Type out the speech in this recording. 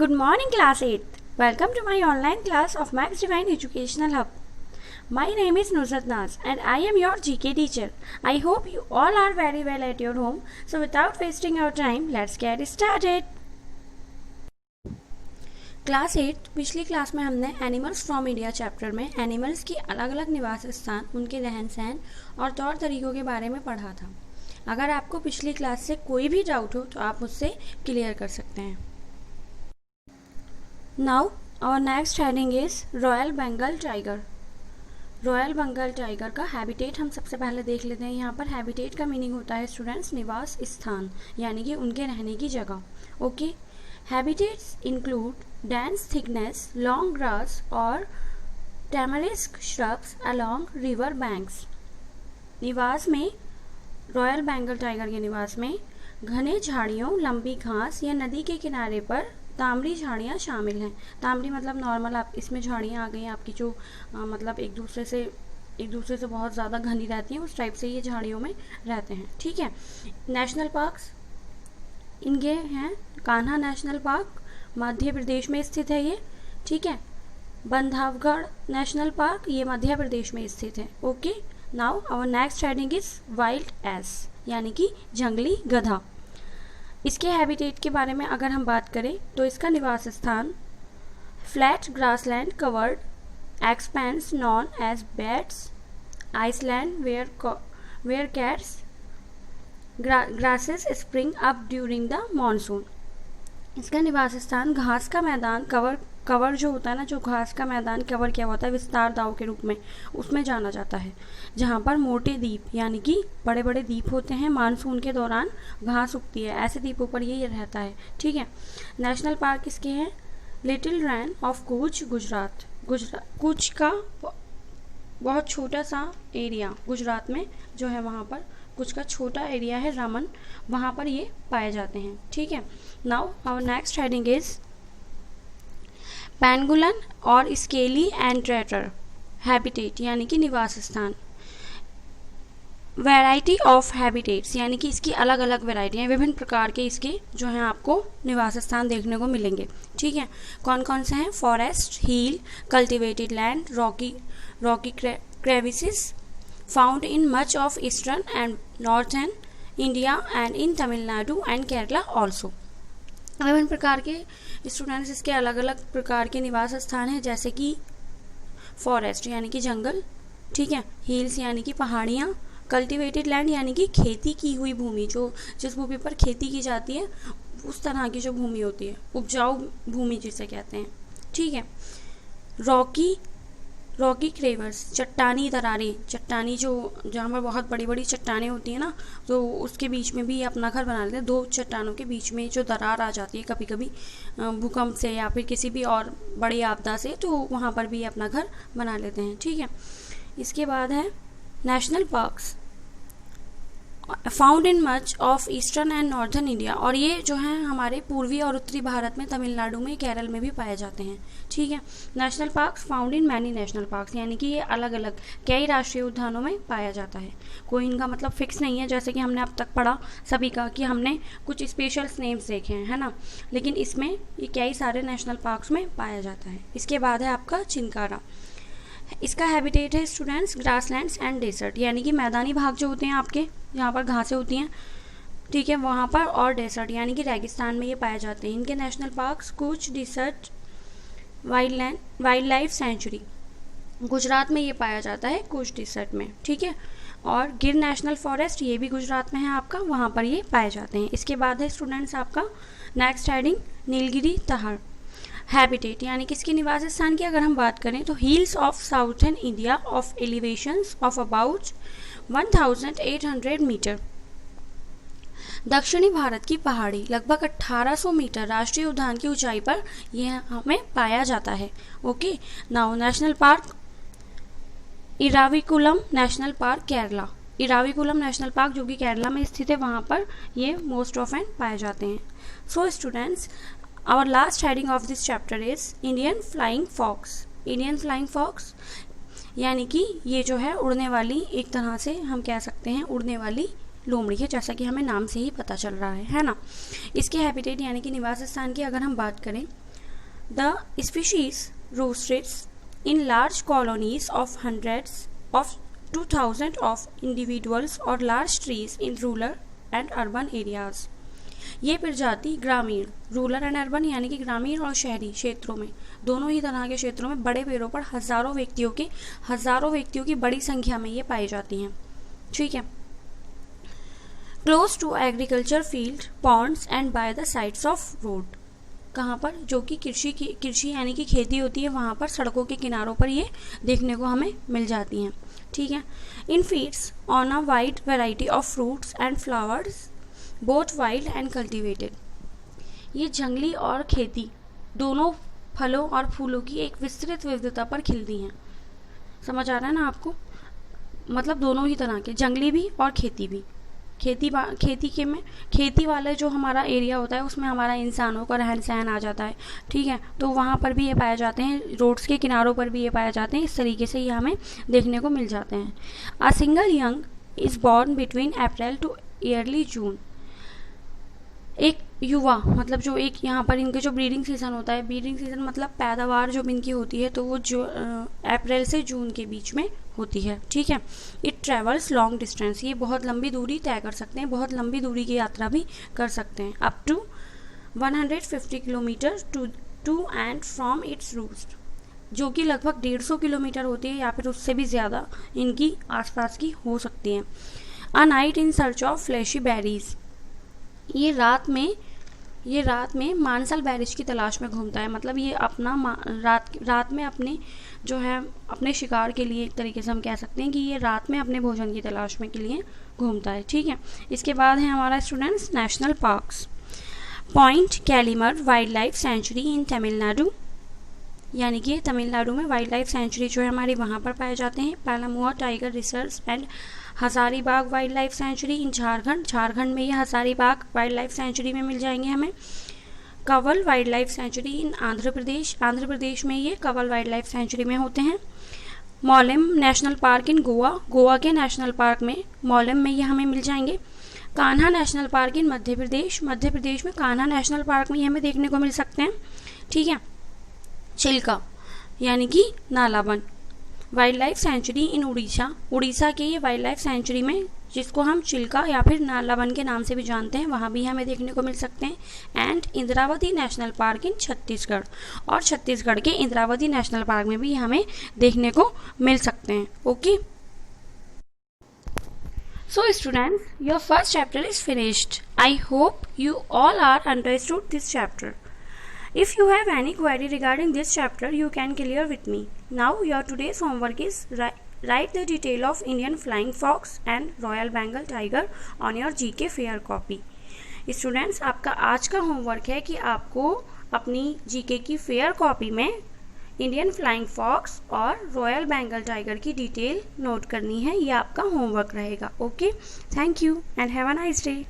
Good morning, class 8th. Welcome to my online class of Max Divine Educational Hub. My name is Nusrat Naz and I am your GK teacher. I hope you all are very well at your home. So without wasting our time, let's get started. Class 8 पिछली class में हमने animals from India chapter में animals की अलग अलग निवास स्थान, उनके रहन सहन और तौर तरीकों के बारे में पढ़ा था. अगर आपको पिछली क्लास से कोई भी डाउट हो तो आप मुझसे क्लियर कर सकते हैं. Now our next heading is royal Bengal tiger. Royal Bengal tiger का हैबिटेट हम सबसे पहले देख लेते हैं. यहाँ पर हैबिटेट का मीनिंग होता है स्टूडेंट्स निवास स्थान, यानी कि उनके रहने की जगह. Okay, habitats include dense thickness, long grass और tamarisk shrubs along river banks. निवास में रॉयल बंगाल टाइगर के निवास में घने झाड़ियों, लंबी घास या नदी के किनारे पर तामड़ी झाड़ियाँ शामिल हैं. तामड़ी मतलब नॉर्मल, आप इसमें झाड़ियाँ आ गई हैं आपकी जो मतलब एक दूसरे से बहुत ज़्यादा घनी रहती हैं, उस टाइप से ये झाड़ियों में रहते हैं. ठीक है. नेशनल पार्क्स इनके हैं. कान्हा नेशनल पार्क मध्य प्रदेश में स्थित है ये. ठीक है. बंधवगढ़ नेशनल पार्क ये मध्य प्रदेश में स्थित है. Okay. Now our next heading is wild ass, यानी कि जंगली गधा. इसके हैबिटेट के बारे में अगर हम बात करें तो इसका निवास स्थान flat grassland covered expanse non edge beds island where cats grasses spring up during the monsoon. इसका निवास स्थान घास का मैदान कवर जो होता है ना, जो घास का मैदान कवर किया होता है विस्तार दाव के रूप में, उसमें जाना जाता है, जहाँ पर मोटे द्वीप यानी कि बड़े बड़े द्वीप होते हैं. मानसून के दौरान घास उगती है, ऐसे द्वीपों पर ये रहता है. ठीक है. नेशनल पार्क इसके हैं लिटिल रैन ऑफ कूच गुजरात. कूच का बहुत छोटा सा एरिया गुजरात में जो है, वहाँ पर कुछ का छोटा एरिया है रामन, वहाँ पर ये पाए जाते हैं. ठीक है. Now our next heading is pangolin और स्केली एंट्रेटर हैबिटेट, यानी कि निवास स्थान. वैरायटी ऑफ हैबिटेट्स, यानी कि इसकी अलग अलग वैरायटी हैं, विभिन्न प्रकार के इसके जो हैं आपको निवास स्थान देखने को मिलेंगे. ठीक है. कौन कौन से हैं? Forest, hill, cultivated land, Rocky crevices found in much of eastern and northern India and in Tamil Nadu and Kerala also. विभिन्न प्रकार के स्टूडेंट्स इसके अलग अलग प्रकार के निवास स्थान हैं, जैसे कि फॉरेस्ट यानी कि जंगल. ठीक है. हिल्स यानी कि पहाड़ियाँ. कल्टिवेटेड लैंड यानी कि खेती की हुई भूमि, जो जिस भूमि पर खेती की जाती है उस तरह की जो भूमि होती है, उपजाऊ भूमि जिसे कहते हैं. ठीक है. रॉकी क्रेवर्स चट्टानी दरारें, चट्टानी जो जहाँ पर बहुत बड़ी बड़ी चट्टानें होती हैं ना, तो उसके बीच में भी ये अपना घर बना लेते हैं. दो चट्टानों के बीच में जो दरार आ जाती है कभी कभी भूकंप से या फिर किसी भी और बड़ी आपदा से, तो वहाँ पर भी ये अपना घर बना लेते हैं. ठीक है. इसके बाद है national parks found in much of eastern and northern India, और ये जो हैं हमारे पूर्वी और उत्तरी भारत में, तमिलनाडु में, केरल में भी पाए जाते हैं. ठीक है. National parks found in many national parks, यानी कि ये अलग अलग कई राष्ट्रीय उद्यानों में पाया जाता है. कोई इनका मतलब फिक्स नहीं है, जैसे कि हमने अब तक पढ़ा सभी का कि हमने कुछ स्पेशल नेम्स देखे हैं, है ना, लेकिन इसमें ये कई सारे नेशनल पार्क्स में पाया जाता है. इसके बाद है आपका चिंकारा. इसका हैबिटेट है स्टूडेंट्स ग्रासलैंड्स एंड डेजर्ट, यानी कि मैदानी भाग जो होते हैं आपके, जहाँ पर घासें होती हैं. ठीक है. वहाँ पर, और डेजर्ट यानी कि रेगिस्तान में ये पाए जाते हैं. इनके national parks Kutch desert wildlife sanctuary, Gujarat में ये पाया जाता है कूच डिसर्ट में. ठीक है. और गिर नेशनल फॉरेस्ट ये भी गुजरात में है आपका, वहाँ पर ये पाए जाते हैं. इसके बाद है स्टूडेंट्स आपका नेक्स्ट हेडिंग नीलगिरी तहर हैबिटेट, यानी कि इसके निवास स्थान की अगर हम बात करें तो hills of southern India of elevations of about 1800 metre. दक्षिणी भारत की पहाड़ी लगभग 1800 मीटर राष्ट्रीय उद्यान की ऊंचाई पर यह हमें पाया जाता है. Okay. Now national park Eravikulam national park Kerala. Eravikulam national park जो कि केरला में स्थित है, वहाँ पर ये मोस्ट ऑफन पाए जाते हैं. So students, our last heading of this chapter is Indian flying fox. Indian flying fox यानी कि ये जो है उड़ने वाली, एक तरह से हम कह सकते हैं उड़ने वाली लोमड़ी है, जैसा कि हमें नाम से ही पता चल रहा है ना. इसके हैबिटेट यानी कि निवास स्थान की अगर हम बात करें the species roosted in large colonies of hundreds of to thousands of individuals or large trees in rural and urban areas. ये प्रजाति ग्रामीण, रूरल एंड अर्बन यानी कि ग्रामीण और शहरी क्षेत्रों में, दोनों ही तरह के क्षेत्रों में बड़े पेड़ों पर हजारों व्यक्तियों की बड़ी संख्या में ये पाई जाती हैं. ठीक है. Close to agriculture field, ponds and by the sides of road. कहाँ पर? जो कि कृषि यानी कि खेती होती है, वहाँ पर सड़कों के किनारों पर ये देखने को हमें मिल जाती हैं. ठीक है. इन feeds on a wide variety of fruits and flowers both wild and cultivated. ये जंगली और खेती दोनों फलों और फूलों की एक विस्तृत विविधता पर खिलती हैं. समझ आ रहा है ना आपको? मतलब दोनों ही तरह के, जंगली भी और खेती भी. खेती वाला जो हमारा एरिया होता है उसमें हमारा इंसानों का रहन सहन आ जाता है. ठीक है. तो वहाँ पर भी ये पाए जाते हैं, रोड्स के किनारों पर भी ये पाए जाते हैं. इस तरीके से ये हमें देखने को मिल जाते हैं. A single young is born between April to early June. एक युवा मतलब जो एक यहाँ पर इनके जो ब्रीडिंग सीजन होता है, ब्रीडिंग सीजन मतलब पैदावार जो इनकी होती है तो वो जो अप्रैल से जून के बीच में होती है. ठीक है. It travels long distance. ये बहुत लंबी दूरी तय कर सकते हैं, बहुत लंबी दूरी की यात्रा भी कर सकते हैं. Up to 150 kilometre to and from its roost. जो कि लगभग 150 किलोमीटर होती है या फिर उससे भी ज़्यादा इनकी आसपास की हो सकती हैं. A night in search of flashy berries. ये रात में मांसल बेरिश की तलाश में घूमता है. मतलब ये अपना रात में अपने शिकार के लिए, एक तरीके से हम कह सकते हैं कि ये रात में अपने भोजन की तलाश में के लिए घूमता है. ठीक है. इसके बाद है हमारा students national parks. Point Calimere wildlife sanctuary in Tamil Nadu, यानी कि तमिलनाडु में वाइल्ड लाइफ सेंचुरी जो है हमारी वहाँ पर पाए जाते हैं. Palamau tiger reserve and Hazaribagh wildlife sanctuary in Jharkhand में ये हजारीबाग वाइल्ड लाइफ सेंचुरी में मिल जाएंगे हमें. कवल वाइल्ड लाइफ सेंचुरी इन आंध्र प्रदेश में ये कवल वाइल्ड लाइफ सेंचुरी में होते हैं. मौलिम नेशनल पार्क इन गोवा के नेशनल पार्क में मौलिम में ये हमें मिल जाएंगे. कान्हा नेशनल पार्क इन मध्य प्रदेश में कान्हा नेशनल पार्क में ये हमें देखने को मिल सकते हैं. ठीक है. चिल्का यानी कि नालाबन वाइल्ड लाइफ सेंचुरी इन उड़ीसा के ये वाइल्ड लाइफ सेंचुरी में, जिसको हम चिल्का या फिर नालाबन के नाम से भी जानते हैं, वहाँ भी हमें देखने को मिल सकते हैं. एंड इंद्रावती नेशनल पार्क इन छत्तीसगढ़, और छत्तीसगढ़ के इंद्रावती नेशनल पार्क में भी हमें देखने को मिल सकते हैं. Okay. So students, your first chapter is finished. I hope you all are understood this chapter. If you have any query regarding this chapter, you can clear with me. Now your today's homework is write the detail of Indian flying fox and Royal Bengal tiger on your GK fair copy. Students, आपका आज का homework है कि आपको अपनी GK की fair copy में Indian flying fox और रॉयल बेंगल टाइगर की डिटेल नोट करनी है. ये आपका होमवर्क रहेगा. Okay. Thank you and have a nice day.